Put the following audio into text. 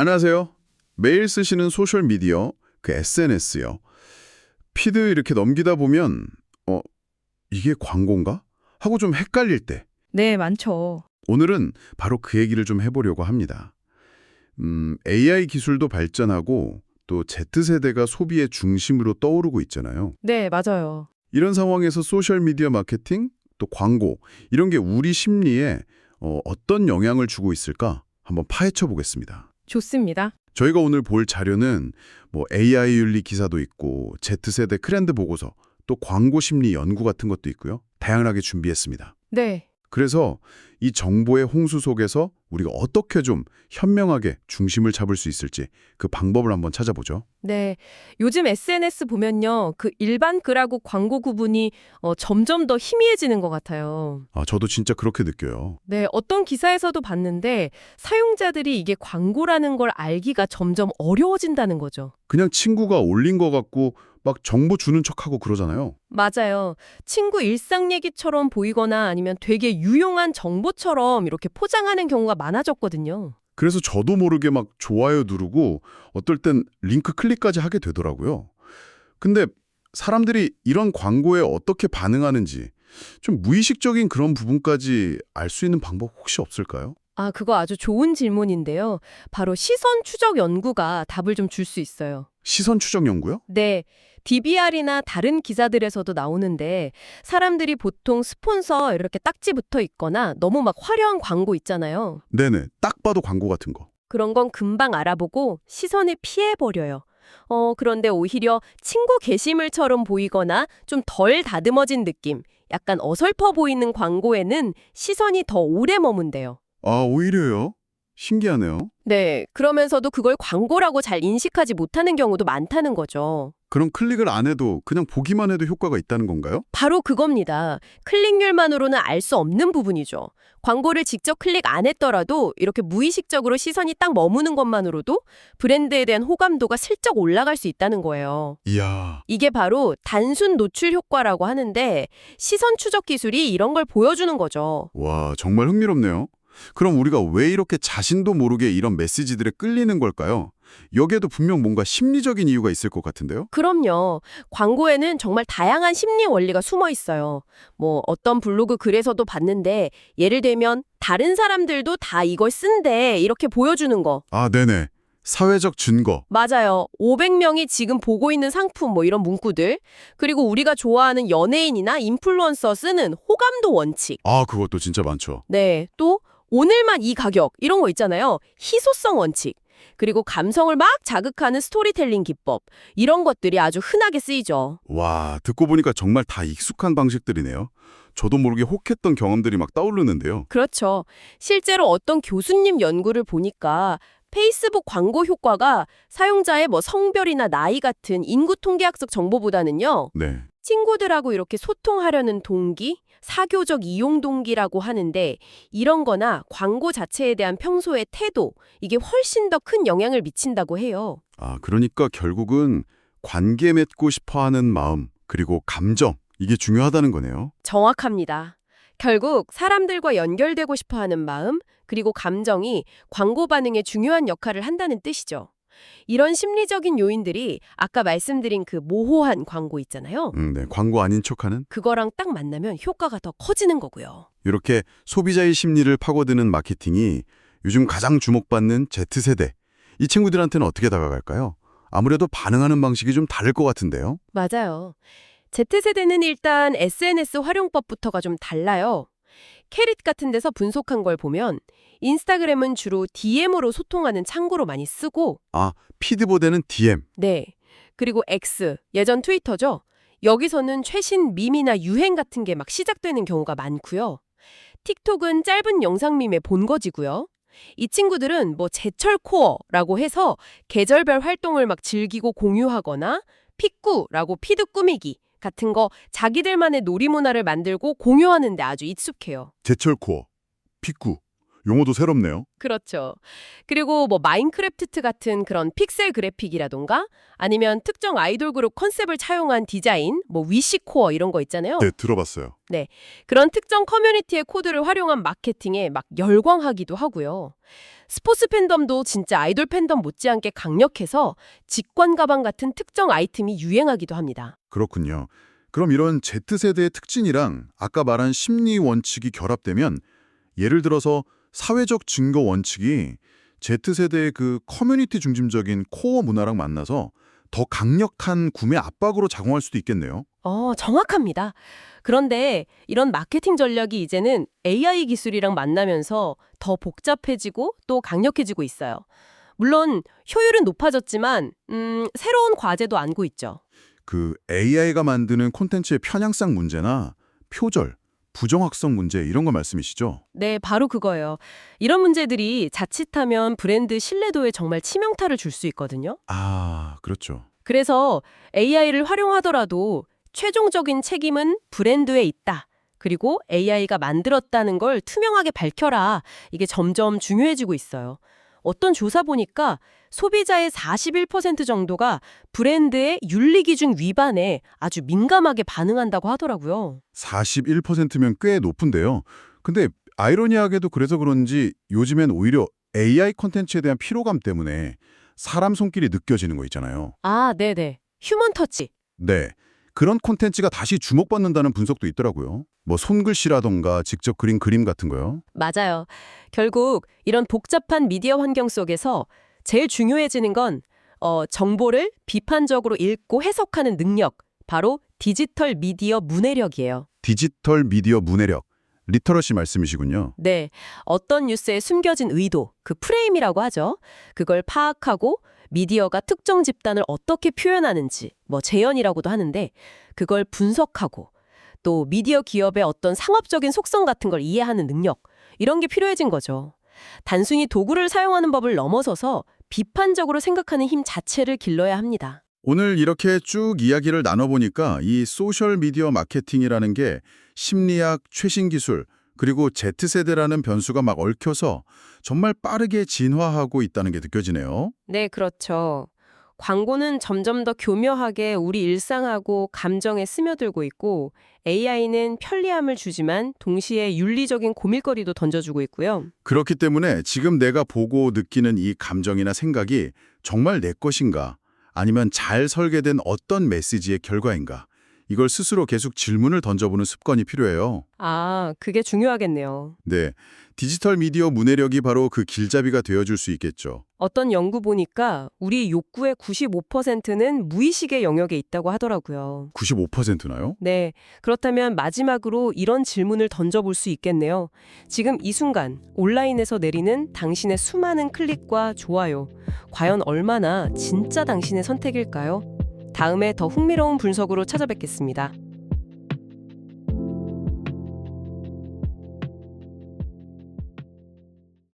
안녕하세요. 매일 쓰시는 소셜미디어, 그 SNS요. 피드 이렇게 넘기다 보면 이게 광고인가? 하고 좀 헷갈릴 때. 네, 많죠. 오늘은 바로 그 얘기를 좀 해보려고 합니다. AI 기술도 발전하고 또 Z세대가 소비의 중심으로 떠오르고 있잖아요. 네, 맞아요. 이런 상황에서 소셜미디어 마케팅, 또 광고, 이런 게 우리 심리에 어떤 영향을 주고 있을까? 한번 파헤쳐 보겠습니다. 좋습니다. 저희가 오늘 볼 자료는 뭐 AI 윤리 기사도 있고 Z세대 트렌드 보고서, 또 광고 심리 연구 같은 것도 있고요. 다양하게 준비했습니다. 네, 그래서 이 정보의 홍수 속에서 우리가 어떻게 좀 현명하게 중심을 잡을 수 있을지 그 방법을 한번 찾아보죠. 네. 요즘 SNS 보면요. 그 일반 글하고 광고 구분이 점점 더 희미해지는 것 같아요. 저도 진짜 그렇게 느껴요. 네, 어떤 기사에서도 봤는데 사용자들이 이게 광고라는 걸 알기가 점점 어려워진다는 거죠. 그냥 친구가 올린 것 같고 막 정보 주는 척하고 그러잖아요. 맞아요. 친구 일상 얘기처럼 보이거나 아니면 되게 유용한 정보처럼 이렇게 포장하는 경우가 많아졌거든요. 그래서 저도 모르게 막 좋아요 누르고 어떨 땐 링크 클릭까지 하게 되더라고요. 근데 사람들이 이런 광고에 어떻게 반응하는지 좀 무의식적인 그런 부분까지 알 수 있는 방법 혹시 없을까요? 아, 그거 아주 좋은 질문인데요. 바로 시선 추적 연구가 답을 좀 줄 수 있어요. 시선 추적 연구요? 네, DBR이나 다른 기사들에서도 나오는데 사람들이 보통 스폰서 이렇게 딱지 붙어 있거나 너무 막 화려한 광고 있잖아요. 네네. 딱 봐도 광고 같은 거. 그런 건 금방 알아보고 시선을 피해버려요. 그런데 오히려 친구 게시물처럼 보이거나 좀 덜 다듬어진 느낌, 약간 어설퍼 보이는 광고에는 시선이 더 오래 머문대요. 오히려요? 신기하네요. 네, 그러면서도 그걸 광고라고 잘 인식하지 못하는 경우도 많다는 거죠. 그럼 클릭을 안 해도 그냥 보기만 해도 효과가 있다는 건가요? 바로 그겁니다. 클릭률만으로는 알 수 없는 부분이죠. 광고를 직접 클릭 안 했더라도 이렇게 무의식적으로 시선이 딱 머무는 것만으로도 브랜드에 대한 호감도가 슬쩍 올라갈 수 있다는 거예요. 이야, 이게 바로 단순 노출 효과라고 하는데 시선 추적 기술이 이런 걸 보여주는 거죠. 와, 정말 흥미롭네요. 그럼 우리가 왜 이렇게 자신도 모르게 이런 메시지들에 끌리는 걸까요? 여기에도 분명 뭔가 심리적인 이유가 있을 것 같은데요? 그럼요. 광고에는 정말 다양한 심리 원리가 숨어 있어요. 어떤 블로그 글에서도 봤는데 예를 들면 다른 사람들도 다 이걸 쓴대 이렇게 보여주는 거. 네네. 사회적 증거. 맞아요. 500명이 지금 보고 있는 상품 이런 문구들. 그리고 우리가 좋아하는 연예인이나 인플루언서 쓰는 호감도 원칙. 그것도 진짜 많죠. 네. 또 오늘만 이 가격 이런 거 있잖아요. 희소성 원칙. 그리고 감성을 막 자극하는 스토리텔링 기법. 이런 것들이 아주 흔하게 쓰이죠. 와, 듣고 보니까 정말 다 익숙한 방식들이네요. 저도 모르게 혹했던 경험들이 막 떠오르는데요. 그렇죠. 실제로 어떤 교수님 연구를 보니까 페이스북 광고 효과가 사용자의 성별이나 나이 같은 인구 통계학적 정보보다는요. 네. 친구들하고 이렇게 소통하려는 동기, 사교적 이용 동기라고 하는데 이런 거나 광고 자체에 대한 평소의 태도, 이게 훨씬 더 큰 영향을 미친다고 해요. 그러니까 결국은 관계 맺고 싶어 하는 마음, 그리고 감정, 이게 중요하다는 거네요. 정확합니다. 결국 사람들과 연결되고 싶어 하는 마음, 그리고 감정이 광고 반응에 중요한 역할을 한다는 뜻이죠. 이런 심리적인 요인들이 아까 말씀드린 그 모호한 광고 있잖아요. 네. 광고 아닌 척하는? 그거랑 딱 만나면 효과가 더 커지는 거고요. 이렇게 소비자의 심리를 파고드는 마케팅이 요즘 가장 주목받는 Z세대. 이 친구들한테는 어떻게 다가갈까요? 아무래도 반응하는 방식이 좀 다를 것 같은데요. 맞아요. Z세대는 일단 SNS 활용법부터가 좀 달라요. 캐릿 같은 데서 분석한 걸 보면 인스타그램은 주로 DM으로 소통하는 창구로 많이 쓰고 피드보다는 DM. 네. 그리고 X, 예전 트위터죠. 여기서는 최신 밈이나 유행 같은 게 막 시작되는 경우가 많고요. 틱톡은 짧은 영상 밈의 본거지고요. 이 친구들은 제철 코어라고 해서 계절별 활동을 막 즐기고 공유하거나 픽구라고 피드 꾸미기 같은 거 자기들만의 놀이문화를 만들고 공유하는 데 아주 익숙해요. 제철 코어, 픽구. 용어도 새롭네요. 그렇죠. 그리고 뭐 마인크래프트 같은 그런 픽셀 그래픽이라던가 아니면 특정 아이돌 그룹 컨셉을 차용한 디자인, 뭐 위시코어 이런 거 있잖아요. 네, 들어봤어요. 그런 특정 커뮤니티의 코드를 활용한 마케팅에 막 열광하기도 하고요. 스포츠 팬덤도 진짜 아이돌 팬덤 못지않게 강력해서 직관 가방 같은 특정 아이템이 유행하기도 합니다. 그렇군요. 그럼 이런 Z세대의 특징이랑 아까 말한 심리 원칙이 결합되면 예를 들어서 사회적 증거 원칙이 Z세대의 그 커뮤니티 중심적인 코어 문화랑 만나서 더 강력한 구매 압박으로 작용할 수도 있겠네요. 정확합니다. 그런데 이런 마케팅 전략이 이제는 AI 기술이랑 만나면서 더 복잡해지고 또 강력해지고 있어요. 물론 효율은 높아졌지만 새로운 과제도 안고 있죠. 그 AI가 만드는 콘텐츠의 편향성 문제나 표절, 부정확성 문제 이런 거 말씀이시죠? 네, 바로 그거예요. 이런 문제들이 자칫하면 브랜드 신뢰도에 정말 치명타를 줄 수 있거든요. 아, 그렇죠. 그래서 AI를 활용하더라도 최종적인 책임은 브랜드에 있다. 그리고 AI가 만들었다는 걸 투명하게 밝혀라. 이게 점점 중요해지고 있어요. 어떤 조사 보니까 소비자의 41% 정도가 브랜드의 윤리기준 위반에 아주 민감하게 반응한다고 하더라고요. 41%면 꽤 높은데요. 근데 아이러니하게도 그래서 그런지 요즘엔 오히려 AI 콘텐츠에 대한 피로감 때문에 사람 손길이 느껴지는 거 있잖아요. 아, 네네. 휴먼 터치. 네. 그런 콘텐츠가 다시 주목받는다는 분석도 있더라고요. 뭐 손글씨라던가 직접 그린 그림 같은 거요. 맞아요. 결국 이런 복잡한 미디어 환경 속에서 제일 중요해지는 건 정보를 비판적으로 읽고 해석하는 능력, 바로 디지털 미디어 문해력이에요. 디지털 미디어 문해력, 리터러시 말씀이시군요. 네, 어떤 뉴스에 숨겨진 의도, 그 프레임이라고 하죠. 그걸 파악하고 미디어가 특정 집단을 어떻게 표현하는지, 뭐 재현이라고도 하는데 그걸 분석하고 또 미디어 기업의 어떤 상업적인 속성 같은 걸 이해하는 능력, 이런 게 필요해진 거죠. 단순히 도구를 사용하는 법을 넘어서서 비판적으로 생각하는 힘 자체를 길러야 합니다. 오늘 이렇게 쭉 이야기를 나눠보니까 이 소셜미디어 마케팅이라는 게 심리학, 최신 기술, 그리고 Z세대라는 변수가 막 얽혀서 정말 빠르게 진화하고 있다는 게 느껴지네요. 네, 그렇죠. 광고는 점점 더 교묘하게 우리 일상하고 감정에 스며들고 있고 AI는 편리함을 주지만 동시에 윤리적인 고밀거리도 던져주고 있고요. 그렇기 때문에 지금 내가 보고 느끼는 이 감정이나 생각이 정말 내 것인가? 아니면 잘 설계된 어떤 메시지의 결과인가? 이걸 스스로 계속 질문을 던져보는 습관이 필요해요. 아, 그게 중요하겠네요. 네, 디지털 미디어 문해력이 바로 그 길잡이가 되어줄 수 있겠죠. 어떤 연구 보니까 우리 욕구의 95%는 무의식의 영역에 있다고 하더라고요. 95%나요? 네, 그렇다면 마지막으로 이런 질문을 던져볼 수 있겠네요. 지금 이 순간 온라인에서 내리는 당신의 수많은 클릭과 좋아요, 과연 얼마나 진짜 당신의 선택일까요? 다음에 더 흥미로운 분석으로 찾아뵙겠습니다.